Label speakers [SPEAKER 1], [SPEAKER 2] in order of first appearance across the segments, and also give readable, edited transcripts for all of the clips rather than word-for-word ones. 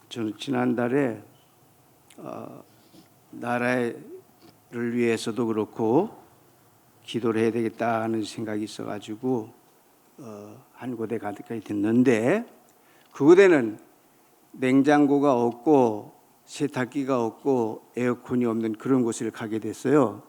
[SPEAKER 1] 저는 지난달에 나라를 위해서도 그렇고 기도를 해야 되겠다 하는 생각이 있어가지고 한 곳에 가까이 됐는데, 그 곳에는 냉장고가 없고 세탁기가 없고 에어컨이 없는 그런 곳을 가게 됐어요.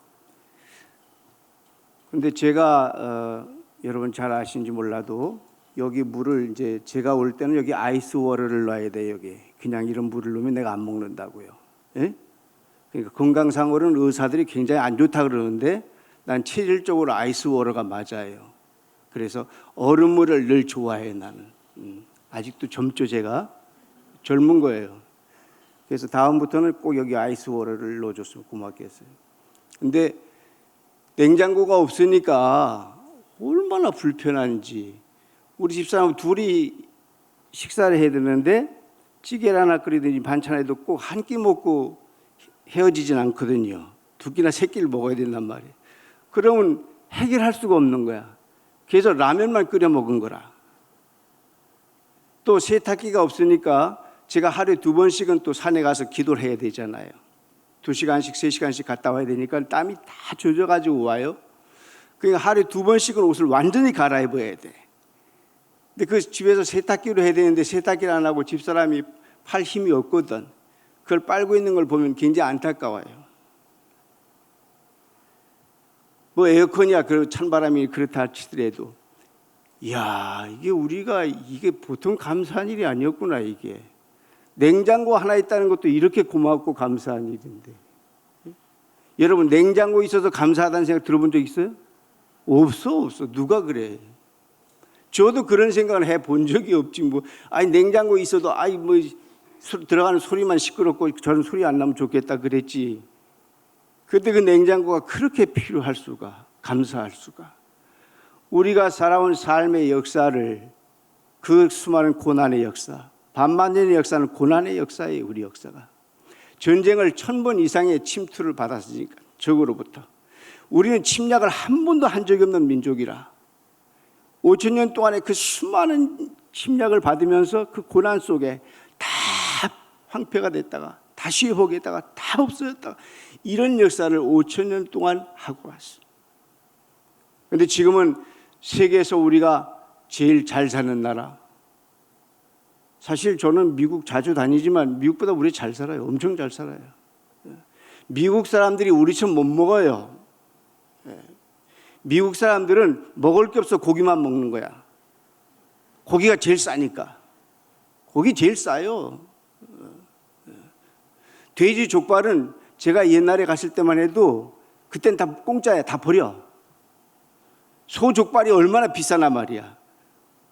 [SPEAKER 1] 근데 제가 여러분 잘 아시는지 몰라도 여기 물을 이제 제가 올 때는 여기 아이스 워터를 놔야 돼. 여기 그냥 이런 물을 넣으면 내가 안 먹는다고요. 예? 그러니까 건강상으로는 의사들이 굉장히 안 좋다 그러는데 난 체질적으로 아이스 워터가 맞아요. 그래서 얼음물을 늘 좋아해 나는. 아직도 젊죠. 제가 젊은 거예요. 그래서 다음부터는 꼭 여기 아이스 워터를 넣어줬으면 고맙겠어요. 근데 냉장고가 없으니까 얼마나 불편한지. 우리 집사람 둘이 식사를 해야 되는데 찌개를 하나 끓이든지 반찬에도 꼭 한 끼 먹고 헤어지진 않거든요. 두 끼나 세 끼를 먹어야 된단 말이에요. 그러면 해결할 수가 없는 거야. 그래서 라면만 끓여 먹은 거라. 또 세탁기가 없으니까 제가 하루에 2번씩은 또 산에 가서 기도를 해야 되잖아요. 2시간씩 3시간씩 갔다 와야 되니까 땀이 다 젖어가지고 와요. 그러니까 하루에 2번씩은 옷을 완전히 갈아입어야 돼. 근데 그 집에서 세탁기로 해야 되는데 세탁기를 안 하고 집사람이 팔 힘이 없거든. 그걸 빨고 있는 걸 보면 굉장히 안타까워요. 뭐 에어컨이야 그 찬바람이 그렇다 치더라도, 이야, 이게 우리가 이게 보통 감사한 일이 아니었구나. 이게 냉장고 하나 있다는 것도 이렇게 고맙고 감사한 일인데, 여러분 냉장고 있어서 감사하다는 생각 들어본 적 있어요? 없어. 누가 그래? 저도 그런 생각을 해본 적이 없지. 뭐 아니 냉장고 있어도 뭐 들어가는 소리만 시끄럽고 저런 소리 안 나면 좋겠다 그랬지. 그때 그 냉장고가 그렇게 필요할 수가, 감사할 수가. 우리가 살아온 삶의 역사를, 그 수많은 고난의 역사, 반만년의 역사는 고난의 역사예요. 우리 역사가 전쟁을 1000번 이상의 침투를 받았으니까 적으로부터. 우리는 침략을 한 번도 한 적이 없는 민족이라 5000년 동안의 그 수많은 침략을 받으면서 그 고난 속에 다 황폐가 됐다가 다시 회복했다가 다 없어졌다가 이런 역사를 5000년 동안 하고 왔어. 그런데 지금은 세계에서 우리가 제일 잘 사는 나라, 사실 저는 미국 자주 다니지만 미국보다 우리 잘 살아요. 엄청 잘 살아요. 미국 사람들이 우리처럼 못 먹어요. 미국 사람들은 먹을 게 없어 고기만 먹는 거야. 고기가 제일 싸니까. 고기 제일 싸요. 돼지 족발은 제가 옛날에 갔을 때만 해도 그땐 다 공짜야. 다 버려. 소 족발이 얼마나 비싸나 말이야.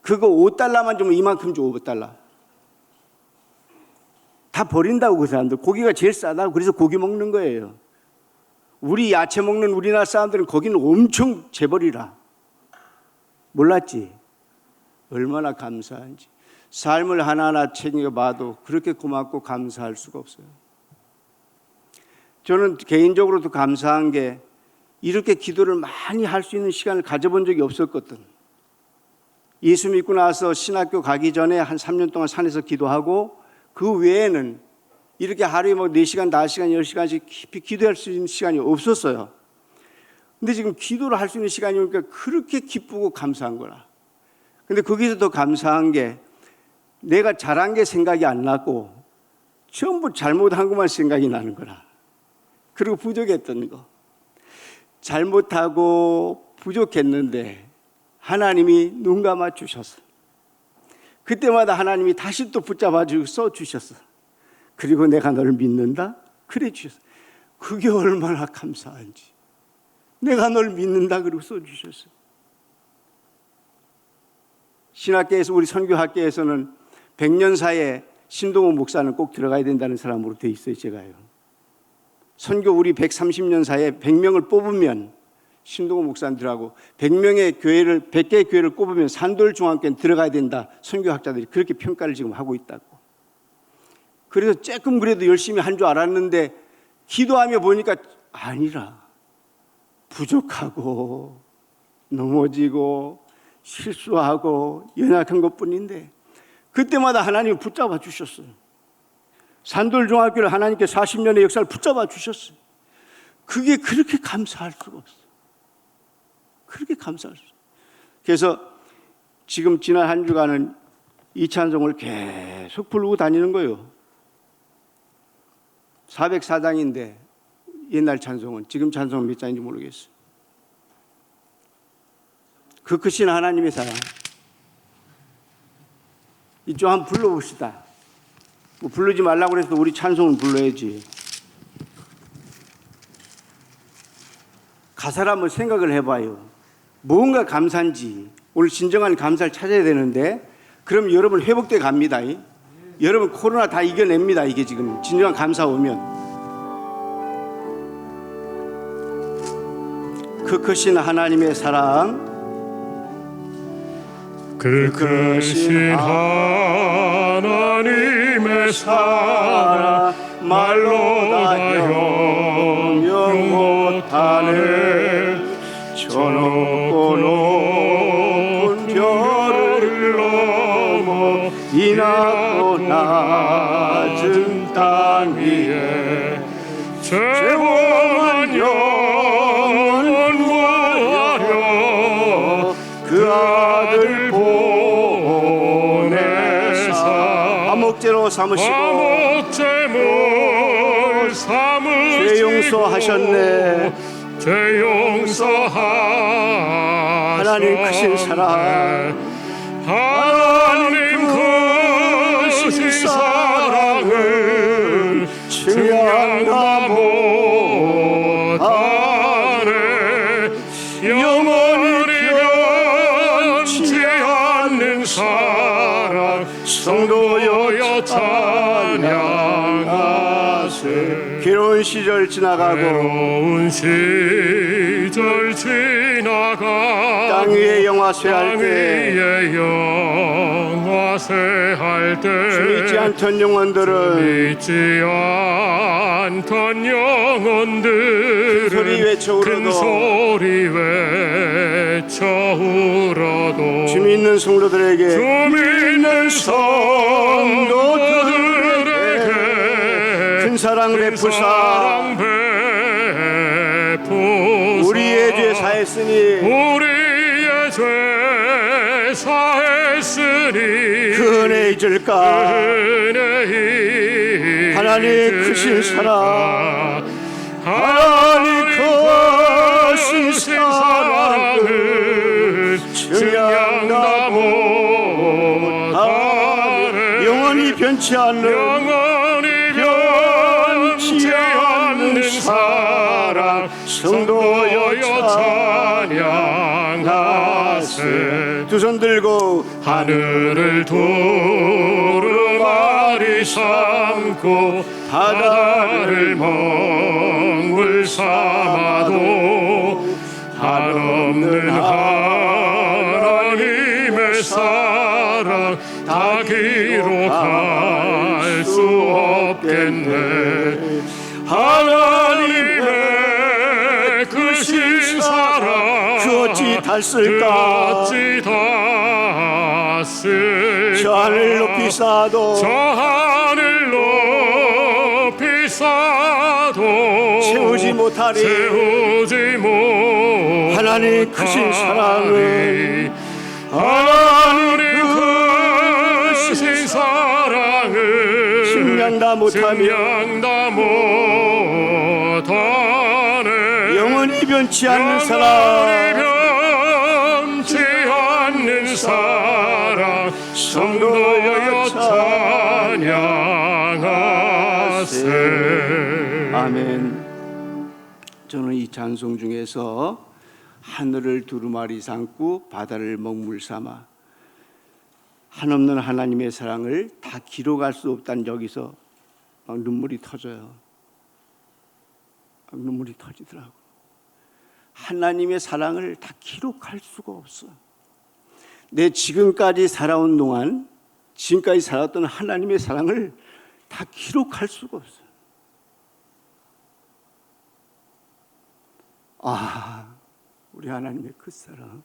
[SPEAKER 1] 그거 $5만 주면 이만큼 줘. $5. 다 버린다고 그 사람들. 고기가 제일 싸다고. 그래서 고기 먹는 거예요. 우리 야채 먹는 우리나라 사람들은 거기는 엄청 재벌이라. 몰랐지? 얼마나 감사한지. 삶을 하나하나 챙겨봐도 그렇게 고맙고 감사할 수가 없어요. 저는 개인적으로도 감사한 게 이렇게 기도를 많이 할 수 있는 시간을 가져본 적이 없었거든. 예수 믿고 나서 신학교 가기 전에 한 3년 동안 산에서 기도하고, 그 외에는 이렇게 하루에 뭐 4시간, 5시간, 10시간씩 깊이 기도할 수 있는 시간이 없었어요. 근데 지금 기도를 할 수 있는 시간이 오니까 그렇게 기쁘고 감사한 거라. 근데 거기서 더 감사한 게 내가 잘한 게 생각이 안 나고 전부 잘못한 것만 생각이 나는 거라. 그리고 부족했던 거. 잘못하고 부족했는데 하나님이 눈 감아 주셨어. 그때마다 하나님이 다시 또 붙잡아 주고 써 주셨어. 그리고 내가 너를 믿는다? 그래 주셨어. 그게 얼마나 감사한지. 내가 널 믿는다 그리고 써 주셨어. 신학계에서, 우리 선교학계에서는 100년사에 신동호 목사는 꼭 들어가야 된다는 사람으로 돼 있어요. 제가요. 선교 우리 130년사에 100명을 뽑으면 신동호 목사님들하고 100명의 교회를, 100개의 교회를 꼽으면 산돌중앙교회는 들어가야 된다. 선교학자들이 그렇게 평가를 지금 하고 있다고. 그래서 조금 그래도 열심히 한 줄 알았는데 기도하며 보니까 아니라. 부족하고 넘어지고 실수하고 연약한 것뿐인데 그때마다 하나님이 붙잡아 주셨어요. 산돌중학교를 하나님께 40년의 역사를 붙잡아 주셨어요. 그게 그렇게 감사할 수가 없어요. 그렇게 감사할 수 없어요. 그래서 지금 지난 한 주간은 이 찬송을 계속 부르고 다니는 거예요. 404장인데 옛날 찬송은, 지금 찬송은 몇 장인지 모르겠어요. 그 크신 하나님의 사랑. 이쪽 한번 불러봅시다. 뭐 부르지 말라고 그래서 우리 찬송은 불러야지. 가사를 한번 생각을 해봐요. 뭔가 감사인지. 오늘 진정한 감사를 찾아야 되는데, 그럼 여러분 회복돼 갑니다. 여러분 코로나 다 이겨냅니다. 이게 지금 진정한 감사 오면. 그 크신 하나님의 사랑,
[SPEAKER 2] 그 크신 하나님의 사랑 말로 다 형용 못하네. 저 높고 높은 별을 넘어 이 낮고 낮은 땅 위에 죄범한 영혼 구하려 그 아들 보내사
[SPEAKER 1] 암흑제로 삼으시고
[SPEAKER 2] 암흑제물 삼으시고
[SPEAKER 1] 죄 용서하셨네.
[SPEAKER 2] 죄 용서하셨네.
[SPEAKER 1] 하나님 크신 사랑,
[SPEAKER 2] 하나님 크신 사랑을 증명다 못하네. 영원히 변치 않는 사랑 성도여 찬양하세.
[SPEAKER 1] 괴로운 시절 지나가고
[SPEAKER 2] 괴로운 시절 지나가
[SPEAKER 1] 땅 위에 영화쇠 할
[SPEAKER 2] 땅
[SPEAKER 1] 때
[SPEAKER 2] 위에 영화쇠 할 때
[SPEAKER 1] 주 있지 않던 영혼들은
[SPEAKER 2] 믿지 않던 영혼들은
[SPEAKER 1] 큰 소리 외쳐 울어도
[SPEAKER 2] 큰 소리 외쳐 울어도
[SPEAKER 1] 주 믿는 성도들에게
[SPEAKER 2] 주 믿는 성도들에게
[SPEAKER 1] 큰 사랑 베푸사 우리의 죄 사했으니
[SPEAKER 2] 우리의 죄 사했으니
[SPEAKER 1] 그 은혜 잊을까. 하나님 크신 사랑, 하나님 크신 사랑을 증명다 못하네. 영원히 변치 않는 사랑 성도여 찬양하세. 두 손 들고
[SPEAKER 2] 하늘을 두루마리 삼고 바다를 먹물 삼아도 한없는 하나님의 사랑 다 기록할 수 없겠네. 하나님의 크신 사랑
[SPEAKER 1] 그 어찌 닿을까.
[SPEAKER 2] 어찌 닿았을까.
[SPEAKER 1] 저 하늘 높이 쌓아도
[SPEAKER 2] 저 하늘 높이 쌓아도
[SPEAKER 1] 채우지 못하리. 하나님 크신 사랑을,
[SPEAKER 2] 하나님 크신 사랑을
[SPEAKER 1] 증명다 못하며 영원히 변치 않는 사랑 성도여 찬양하세. 아멘. 저는 이 찬송 중에서 하늘을 두루마리 삼고 바다를 먹물 삼아 한없는 하나님의 사랑을 다 기록할 수 없다는, 여기서 막 눈물이 터져요. 막 눈물이 터지더라고. 하나님의 사랑을 다 기록할 수가 없어. 내 지금까지 살아온 동안, 지금까지 살았던 하나님의 사랑을 다 기록할 수가 없어요. 우리 하나님의 그 사랑,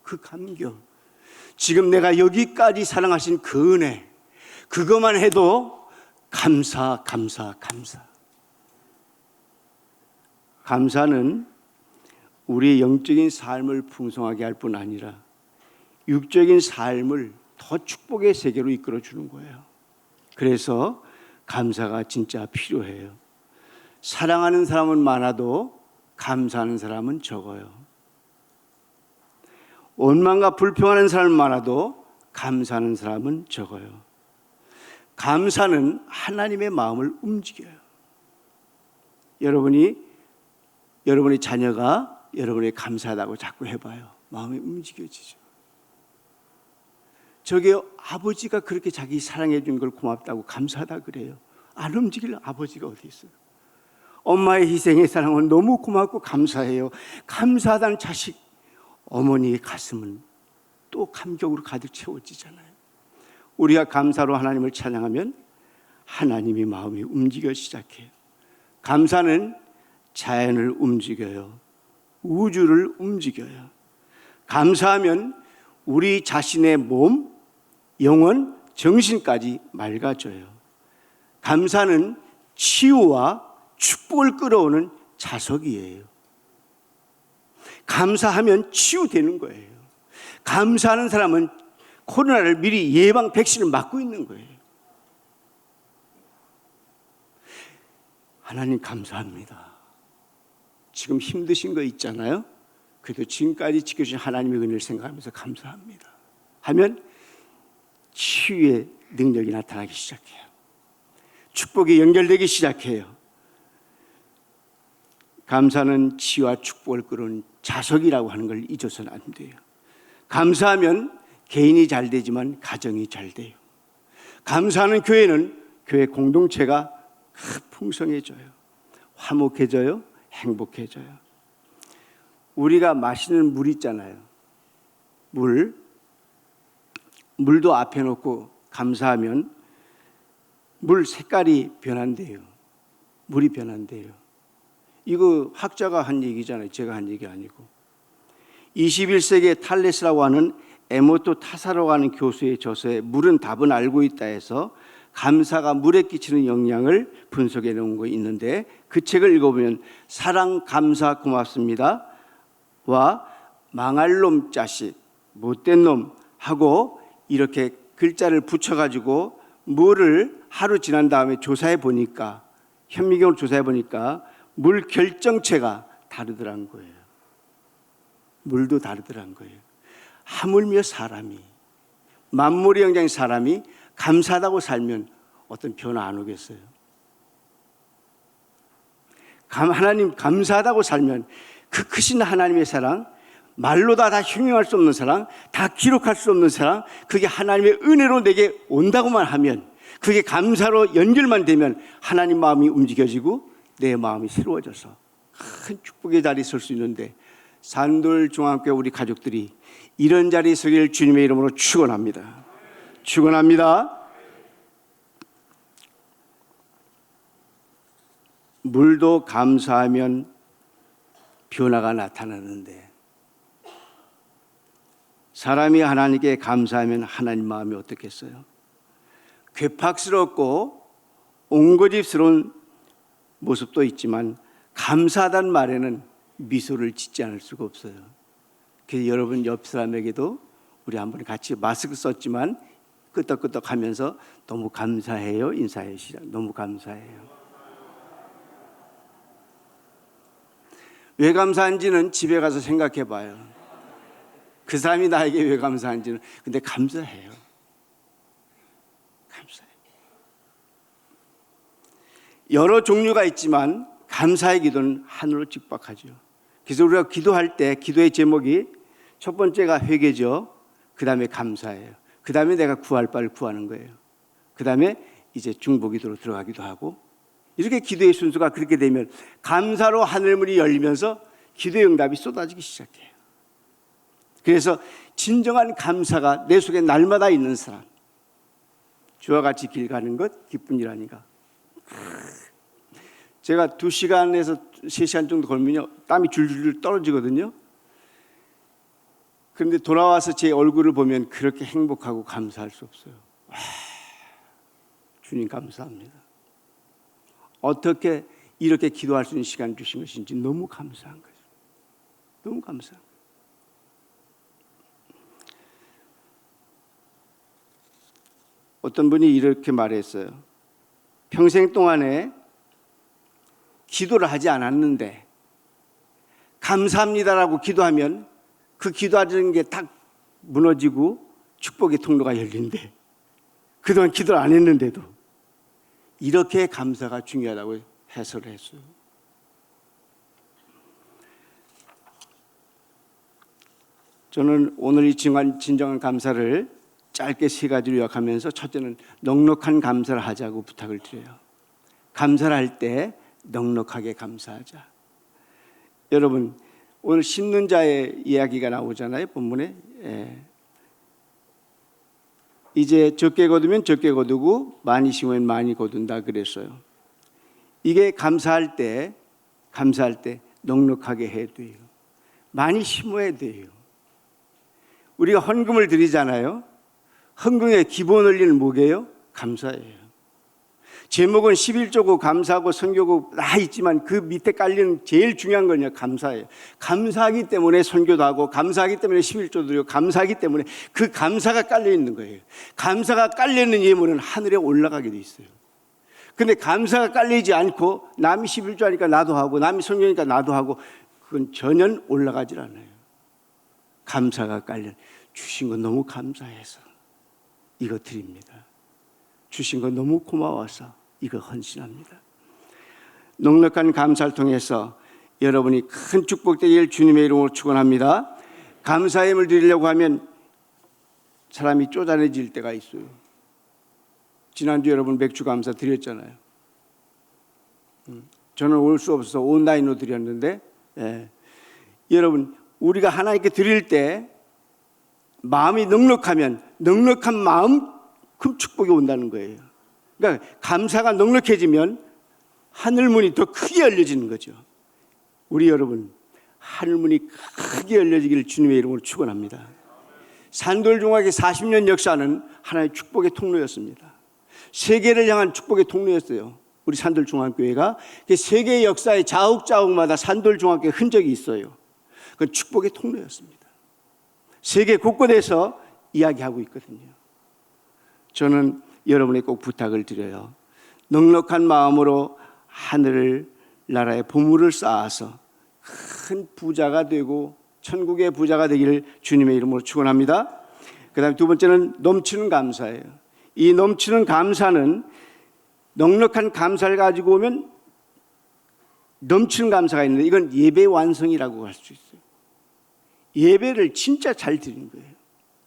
[SPEAKER 1] 그 감격, 지금 내가 여기까지 사랑하신 그 은혜, 그것만 해도 감사. 감사는 우리의 영적인 삶을 풍성하게 할 뿐 아니라 육적인 삶을 더 축복의 세계로 이끌어 주는 거예요. 그래서 감사가 진짜 필요해요. 사랑하는 사람은 많아도 감사하는 사람은 적어요. 원망과 불평하는 사람은 많아도 감사하는 사람은 적어요. 감사는 하나님의 마음을 움직여요. 여러분의 자녀가 여러분이 감사하다고 자꾸 해봐요. 마음이 움직여지죠. 저게 아버지가 그렇게 자기 사랑해 준 걸 고맙다고 감사하다 그래요. 안 움직일 아버지가 어디 있어요? 엄마의 희생의 사랑은 너무 고맙고 감사해요. 감사하다는 자식, 어머니의 가슴은 또 감격으로 가득 채워지잖아요. 우리가 감사로 하나님을 찬양하면 하나님의 마음이 움직여 시작해요. 감사는 자연을 움직여요. 우주를 움직여요. 감사하면 우리 자신의 몸, 영혼, 정신까지 맑아져요. 감사는 치유와 축복을 끌어오는 자석이에요. 감사하면 치유되는 거예요. 감사하는 사람은 코로나를 미리 예방 백신을 맞고 있는 거예요. 하나님 감사합니다. 지금 힘드신 거 있잖아요. 그래도 지금까지 지켜주신 하나님의 은혜를 생각하면서 감사합니다 하면 치유의 능력이 나타나기 시작해요. 축복이 연결되기 시작해요. 감사는 치유와 축복을 끌어오는 자석이라고 하는 걸 잊어서는 안 돼요. 감사하면 개인이 잘 되지만 가정이 잘 돼요. 감사하는 교회는 교회 공동체가 풍성해져요. 화목해져요. 행복해져요. 우리가 마시는 물 있잖아요. 물도 앞에 놓고 감사하면 물 색깔이 변한대요. 물이 변한대요. 이거 학자가 한 얘기잖아요. 제가 한 얘기 아니고. 21세기의 탈레스라고 하는 에모토 타사라고 하는 교수의 저서에 물은 답은 알고 있다 해서 감사가 물에 끼치는 영향을 분석해 놓은 거 있는데, 그 책을 읽어보면 사랑, 감사, 고맙습니다 와 망할 놈 자식, 못된 놈 하고 이렇게 글자를 붙여가지고 물을 하루 지난 다음에 조사해 보니까, 현미경을 조사해 보니까 물 결정체가 다르더란 거예요. 물도 다르더란 거예요. 하물며 사람이, 만물의 영장인 사람이 감사하다고 살면 어떤 변화 안 오겠어요? 하나님 감사하다고 살면 그 크신 하나님의 사랑, 말로 다 형용할 수 없는 사랑, 다 기록할 수 없는 사랑, 그게 하나님의 은혜로 내게 온다고만 하면, 그게 감사로 연결만 되면 하나님 마음이 움직여지고 내 마음이 새로워져서 큰 축복의 자리에 설 수 있는데, 산돌 중앙교회 우리 가족들이 이런 자리에 서길 주님의 이름으로 축원합니다. 축원합니다. 물도 감사하면 변화가 나타나는데, 사람이 하나님께 감사하면 하나님 마음이 어떻겠어요? 괴팍스럽고 옹고집스러운 모습도 있지만 감사하다는 말에는 미소를 짓지 않을 수가 없어요. 그래서 여러분 옆 사람에게도 우리 한번 같이 마스크 썼지만 끄떡끄떡 하면서 너무 감사해요 인사해 주시라. 너무 감사해요. 왜 감사한지는 집에 가서 생각해 봐요. 그 사람이 나에게 왜 감사한지는. 근데 감사해요. 감사해요. 여러 종류가 있지만 감사의 기도는 하늘로 직박하죠. 그래서 우리가 기도할 때 기도의 제목이 첫 번째가 회개죠. 그 다음에 감사예요. 그 다음에 내가 구할 바를 구하는 거예요. 그 다음에 이제 중보기도로 들어가기도 하고, 이렇게 기도의 순서가 그렇게 되면 감사로 하늘문이 열리면서 기도의 응답이 쏟아지기 시작해요. 그래서 진정한 감사가 내 속에 날마다 있는 사람, 주와 같이 길 가는 것 기쁜 일 아닌가. 제가 2시간에서 3시간 정도 걸면요 땀이 줄줄 떨어지거든요. 그런데 돌아와서 제 얼굴을 보면 그렇게 행복하고 감사할 수 없어요. 와, 주님 감사합니다. 어떻게 이렇게 기도할 수 있는 시간 주신 것인지 너무 감사한 거죠. 너무 감사한 거예요. 어떤 분이 이렇게 말했어요. 평생 동안에 기도를 하지 않았는데 감사합니다라고 기도하면 그 기도하는 게 딱 무너지고 축복의 통로가 열린대. 그동안 기도를 안 했는데도 이렇게 감사가 중요하다고 해설을 했어요. 저는 오늘 이 진정한 감사를 짧게 3가지로 요약하면서 첫째는 넉넉한 감사를 하자고 부탁을 드려요. 감사를 할 때 넉넉하게 감사하자. 여러분 오늘 심는 자의 이야기가 나오잖아요. 본문에 이제 적게 거두면 적게 거두고 많이 심으면 많이 거둔다 그랬어요. 이게 감사할 때 넉넉하게 해야 돼요. 많이 심어야 돼요. 우리가 헌금을 드리잖아요. 헌금의 기본 원리는 뭐게요? 감사예요. 제목은 11조고 감사하고 선교고 다 있지만 그 밑에 깔리는 제일 중요한 건요 감사예요. 감사하기 때문에 선교도 하고 감사하기 때문에 11조도 드리고 감사하기 때문에 그 감사가 깔려 있는 거예요. 감사가 깔려 있는 예물은 하늘에 올라가게 돼 있어요. 근데 감사가 깔리지 않고 남이 11조 하니까 나도 하고 남이 선교하니까 나도 하고 그건 전혀 올라가질 않아요. 감사가 깔려 주신 거 너무 감사해서 이거 드립니다. 주신 거 너무 고마워서 이거 헌신합니다. 넉넉한 감사를 통해서 여러분이 큰 축복되길 주님의 이름으로 축원합니다. 감사의 힘을 드리려고 하면 사람이 쪼잔해질 때가 있어요. 지난주 여러분 맥주 감사 드렸잖아요. 저는 올 수 없어서 온라인으로 드렸는데 여러분 우리가 하나님께 드릴 때 마음이 넉넉하면 넉넉한 마음 큰 축복이 온다는 거예요. 그러니까 감사가 넉넉해지면 하늘문이 더 크게 열려지는 거죠. 우리 여러분 하늘문이 크게 열려지기를 주님의 이름으로 축원합니다. 산돌중학의 40년 역사는 하나의 축복의 통로였습니다. 세계를 향한 축복의 통로였어요. 우리 산돌중학교회가 세계의 역사의 자욱자욱마다 산돌중학교의 흔적이 있어요. 그건 축복의 통로였습니다. 세계 곳곳에서 이야기하고 있거든요. 저는 여러분에게 꼭 부탁을 드려요. 넉넉한 마음으로 하늘 나라의 보물을 쌓아서 큰 부자가 되고 천국의 부자가 되기를 주님의 이름으로 축원합니다. 그다음에 두 번째는 넘치는 감사예요. 이 넘치는 감사는 넉넉한 감사를 가지고 오면 넘치는 감사가 있는데 이건 예배 완성이라고 할 수 있어요. 예배를 진짜 잘 드린 거예요.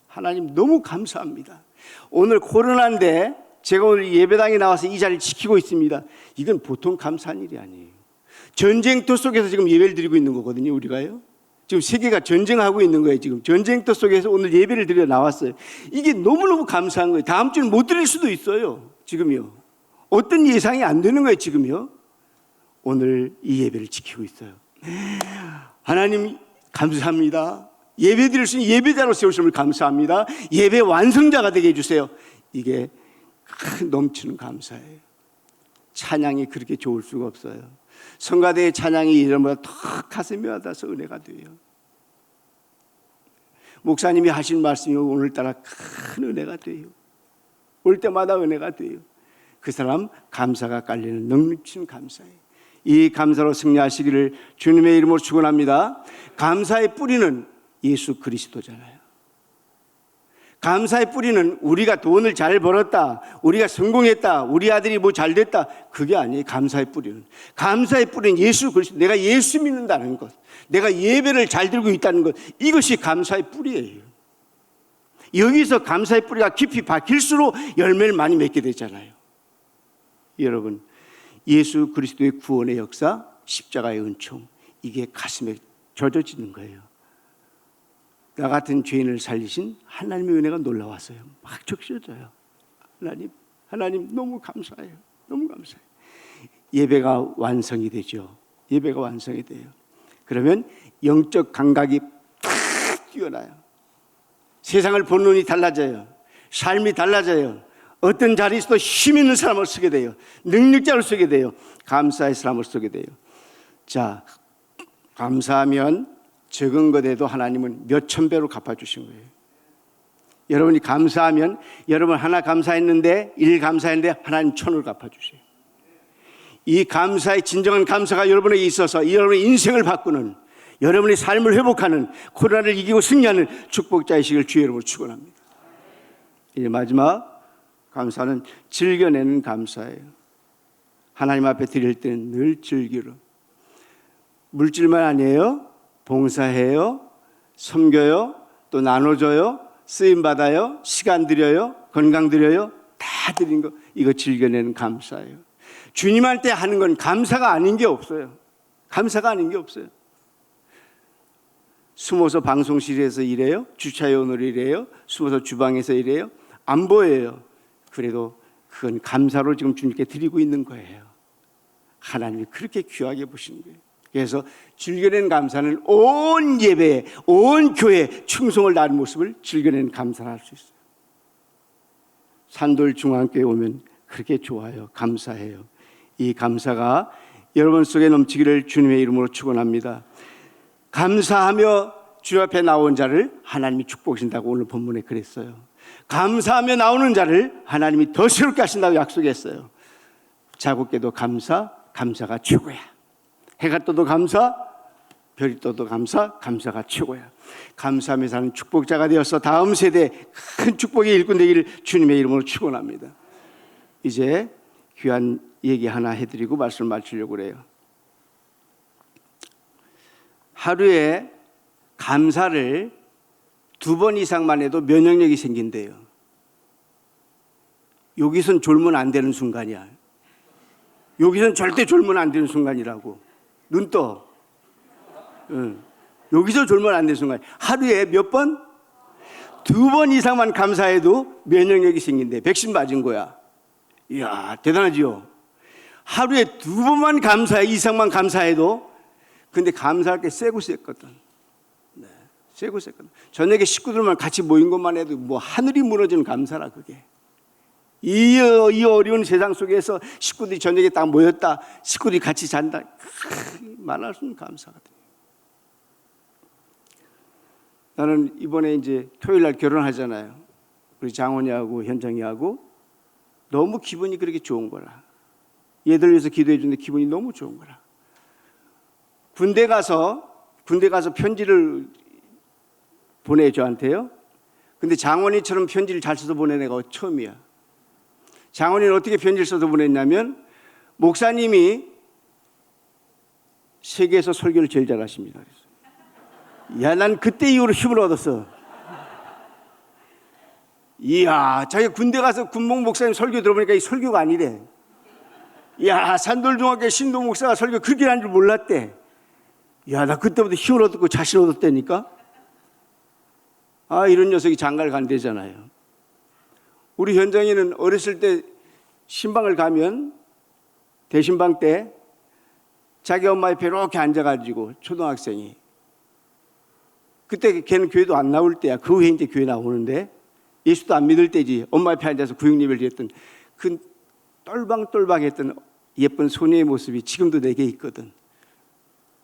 [SPEAKER 1] 하나님 너무 감사합니다. 오늘 코로나인데 제가 오늘 예배당에 나와서 이 자리를 지키고 있습니다. 이건 보통 감사한 일이 아니에요. 전쟁터 속에서 지금 예배를 드리고 있는 거거든요. 우리가요. 지금 세계가 전쟁하고 있는 거예요. 지금 전쟁터 속에서 오늘 예배를 드려 나왔어요. 이게 너무너무 감사한 거예요. 다음 주는 못 드릴 수도 있어요. 지금요. 어떤 예상이 안 되는 거예요. 지금요. 오늘 이 예배를 지키고 있어요. 하나님 감사합니다. 예배 드릴 수 있는 예배자로 세우심을 감사합니다. 예배 완성자가 되게 해주세요. 이게 큰 넘치는 감사예요. 찬양이 그렇게 좋을 수가 없어요. 성가대의 찬양이 이름보다 더 가슴이 와닿아서 은혜가 돼요. 목사님이 하신 말씀이 오늘따라 큰 은혜가 돼요. 올 때마다 은혜가 돼요. 그 사람 감사가 깔리는 넘치는 감사예요. 이 감사로 승리하시기를 주님의 이름으로 축원합니다. 감사의 뿌리는 예수 그리스도잖아요. 감사의 뿌리는 우리가 돈을 잘 벌었다, 우리가 성공했다, 우리 아들이 뭐 잘 됐다, 그게 아니에요. 감사의 뿌리는 예수 그리스도, 내가 예수 믿는다는 것, 내가 예배를 잘 들고 있다는 것, 이것이 감사의 뿌리예요. 여기서 감사의 뿌리가 깊이 박힐수록 열매를 많이 맺게 되잖아요. 여러분, 예수 그리스도의 구원의 역사, 십자가의 은총, 이게 가슴에 젖어지는 거예요. 나 같은 죄인을 살리신 하나님의 은혜가 놀라웠어요. 막 적셔져요. 하나님 너무 감사해요. 너무 감사해요. 예배가 완성이 되죠. 예배가 완성이 돼요. 그러면 영적 감각이 탁 뛰어나요. 세상을 본 눈이 달라져요. 삶이 달라져요. 어떤 자리에서도 힘 있는 사람을 쓰게 돼요. 능력자를 쓰게 돼요. 감사의 사람을 쓰게 돼요. 자, 감사하면 적은 것에도 하나님은 몇천 배로 갚아주신 거예요. 여러분이 감사하면, 여러분 하나 감사했는데, 일 감사했는데 하나님 천을 갚아주세요. 이 감사의 진정한 감사가 여러분에게 있어서 여러분의 인생을 바꾸는, 여러분의 삶을 회복하는, 코로나를 이기고 승리하는 축복자이식을 주의 이름으로 축원합니다. 이제 마지막 감사는 즐겨내는 감사예요. 하나님 앞에 드릴 때는 늘 즐기러. 물질만 아니에요. 봉사해요, 섬겨요, 또 나눠줘요, 쓰임받아요, 시간 드려요, 건강 드려요, 다 드린 거, 이거 즐겨내는 감사예요. 주님한테 하는 건 감사가 아닌 게 없어요. 감사가 아닌 게 없어요. 숨어서 방송실에서 일해요, 주차요원으로 일해요, 숨어서 주방에서 일해요, 안 보여요. 그래도 그건 감사로 지금 주님께 드리고 있는 거예요. 하나님이 그렇게 귀하게 보시는 거예요. 그래서 즐겨내는 감사는 온 예배에, 온 교회에 충성을 다하는 모습을 즐겨내는 감사를 할 수 있어요. 산돌 중앙교회 오면 그렇게 좋아요. 감사해요. 이 감사가 여러분 속에 넘치기를 주님의 이름으로 축원합니다. 감사하며 주 앞에 나온 자를 하나님이 축복하신다고 오늘 본문에 그랬어요. 감사하며 나오는 자를 하나님이 더 새롭게 하신다고 약속했어요. 자고 깨도 감사, 감사가 최고야. 해가 떠도 감사, 별이 떠도 감사, 감사가 최고야. 감사하며 사는 축복자가 되어서 다음 세대에 큰 축복의 일꾼 되기를 주님의 이름으로 축원합니다. 이제 귀한 얘기 하나 해드리고 말씀을 마치려고 그래요. 하루에 감사를 2번 이상만 해도 면역력이 생긴대요. 여기선 졸면 안 되는 순간이야. 여기선 절대 졸면 안 되는 순간이라고. 눈 떠. 응. 여기서 졸면 안 되는 순간. 하루에 몇 번? 2번 이상만 감사해도 면역력이 생긴대. 백신 맞은 거야. 이야, 대단하지요? 하루에 2번만 감사해, 이상만 감사해도. 근데 감사할 게 세고 셌거든. 네, 세고 셌거든. 저녁에 식구들만 같이 모인 것만 해도 뭐 하늘이 무너지는 감사라, 그게. 이 어려운 세상 속에서 식구들이 저녁에 딱 모였다, 식구들이 같이 잔다, 말할 수 없는 감사거든요. 나는 이번에 이제 토요일 날 결혼하잖아요. 우리 장원이하고 현정이하고. 너무 기분이 그렇게 좋은 거라. 얘들 위해서 기도해 주는데 기분이 너무 좋은 거라. 군대 가서 편지를 보내 저한테요. 근데 장원이처럼 편지를 잘 써서 보낸 애가 처음이야. 장원이는 어떻게 편지를 써서 보냈냐면, 목사님이 세계에서 설교를 제일 잘하십니다. 야, 난 그때 이후로 힘을 얻었어. 이야, 자기가 군대 가서 군목 목사님 설교 들어보니까 이 설교가 아니래. 야, 산돌중학교 신동 목사가 설교 그렇게 하는 줄 몰랐대. 야, 나 그때부터 힘을 얻었고 자신 얻었다니까. 아, 이런 녀석이 장가를 간대잖아요. 우리 현정이는 어렸을 때 신방을 가면 대신방 때 자기 엄마 옆에 이렇게 앉아가지고, 초등학생이 그때 걔는 교회도 안 나올 때야. 그 후에 이제 교회 나오는데 예수도 안 믿을 때지. 엄마 옆에 앉아서 구육예배를 드렸던 그 똘방똘방했던 예쁜 소녀의 모습이 지금도 내게 있거든.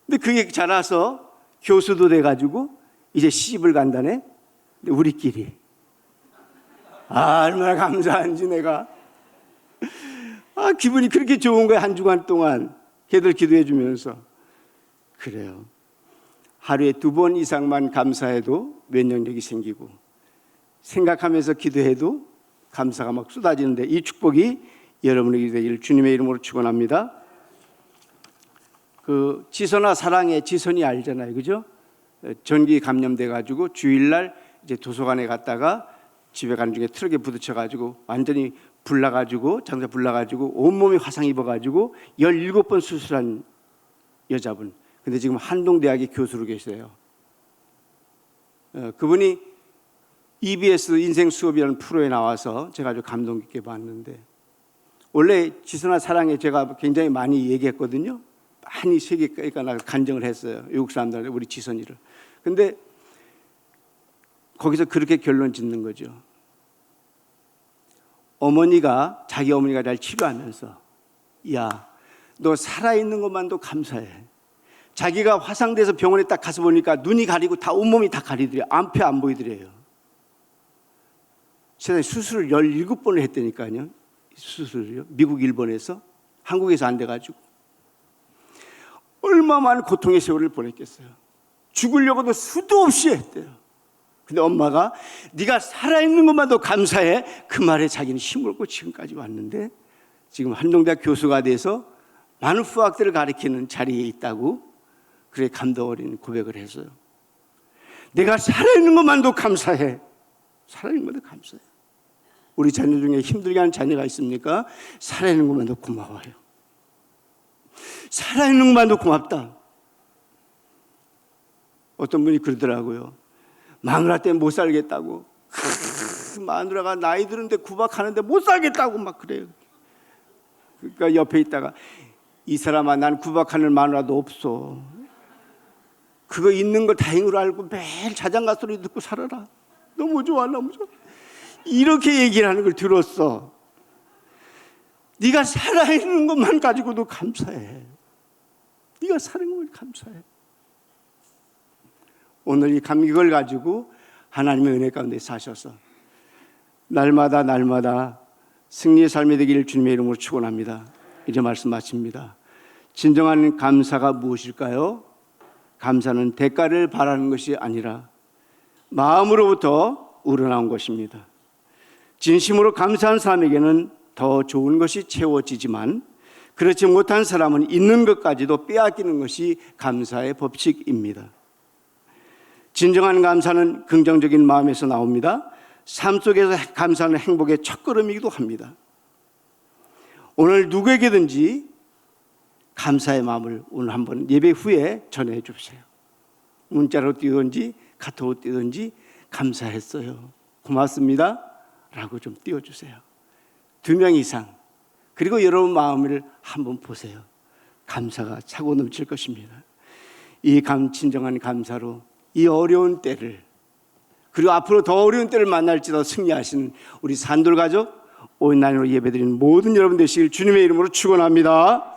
[SPEAKER 1] 근데 그게 자라서 교수도 돼가지고 이제 시집을 간다네. 근데 우리끼리 얼마나 감사한지 내가. 기분이 그렇게 좋은 거야. 한 주간 동안 걔들 기도해 주면서. 그래요. 하루에 2번 이상만 감사해도 면역력이 생기고, 생각하면서 기도해도 감사가 막 쏟아지는데, 이 축복이 여러분에게 되기를 주님의 이름으로 축원합니다. 그 지선아 사랑해, 지선이 알잖아요, 그죠? 전기 감염돼 가지고 주일날 이제 도서관에 갔다가 집에 가는 중에 트럭에 부딪혀 가지고 완전히 불나가지고, 자동차 불나가지고 온몸이 화상 입어가지고 17번 수술한 여자분. 근데 지금 한동대학의 교수로 계세요. 그분이 EBS 인생 수업이라는 프로에 나와서 제가 아주 감동 깊게 봤는데, 원래 지선아 사랑해 제가 굉장히 많이 얘기했거든요. 많이 세계가 간증을 했어요. 외국 사람들한테 우리 지선이를. 근데 거기서 그렇게 결론 짓는 거죠. 자기 어머니가 날 치료하면서 야, 너 살아있는 것만도 감사해. 자기가 화상돼서 병원에 딱 가서 보니까 눈이 가리고 다 온몸이 다 가리더래요. 앞에 안 보이더래요. 세상에 수술을 17번을 했다니까요. 수술을요. 미국, 일본에서. 한국에서 안 돼가지고. 얼마나 많은 고통의 세월을 보냈겠어요. 죽으려고도 수도 없이 했대요. 근데 엄마가 네가 살아있는 것만도 감사해. 그 말에 자기는 힘을 얻고 지금까지 왔는데 지금 한동대학 교수가 돼서 많은 후학들을 가르치는 자리에 있다고 그래 감동 어린 고백을 했어요. 내가 살아있는 것만도 감사해. 살아있는 것도 감사해. 우리 자녀 중에 힘들게 하는 자녀가 있습니까? 살아있는 것만도 고마워요. 살아있는 것만도 고맙다. 어떤 분이 그러더라고요. 마누라 때문에 못 살겠다고. 마누라가 나이 드는데 구박하는데 못 살겠다고 막 그래요. 그러니까 옆에 있다가 이 사람아 난 구박하는 마누라도 없어. 그거 있는 걸 다행으로 알고 매일 자장가 소리 듣고 살아라. 너무 좋아 너무 좋아. 이렇게 얘기를 하는 걸 들었어. 네가 살아있는 것만 가지고도 감사해. 네가 살아있는 걸 감사해. 오늘 이걸 가지고 하나님의 은혜 가운데 사셔서 날마다 승리의 삶이 되기를 주님의 이름으로 축원합니다. 이제 말씀 마칩니다. 진정한 감사가 무엇일까요? 감사는 대가를 바라는 것이 아니라 마음으로부터 우러나온 것입니다. 진심으로 감사한 사람에게는 더 좋은 것이 채워지지만 그렇지 못한 사람은 있는 것까지도 빼앗기는 것이 감사의 법칙입니다. 진정한 감사는 긍정적인 마음에서 나옵니다. 삶 속에서 감사는 행복의 첫걸음이기도 합니다. 오늘 누구에게든지 감사의 마음을 오늘 한번 예배 후에 전해 주세요. 문자로 띄우든지 카톡으로 띄우든지 감사했어요. 고맙습니다. 라고 좀 띄워주세요. 2명 이상. 그리고 여러분 마음을 한번 보세요. 감사가 차고 넘칠 것입니다. 이 진정한 감사로 이 어려운 때를 그리고 앞으로 더 어려운 때를 만날지라도 승리하시는 우리 산돌 가족 온라인으로 예배드리는 모든 여러분 되시길 주님의 이름으로 축원합니다.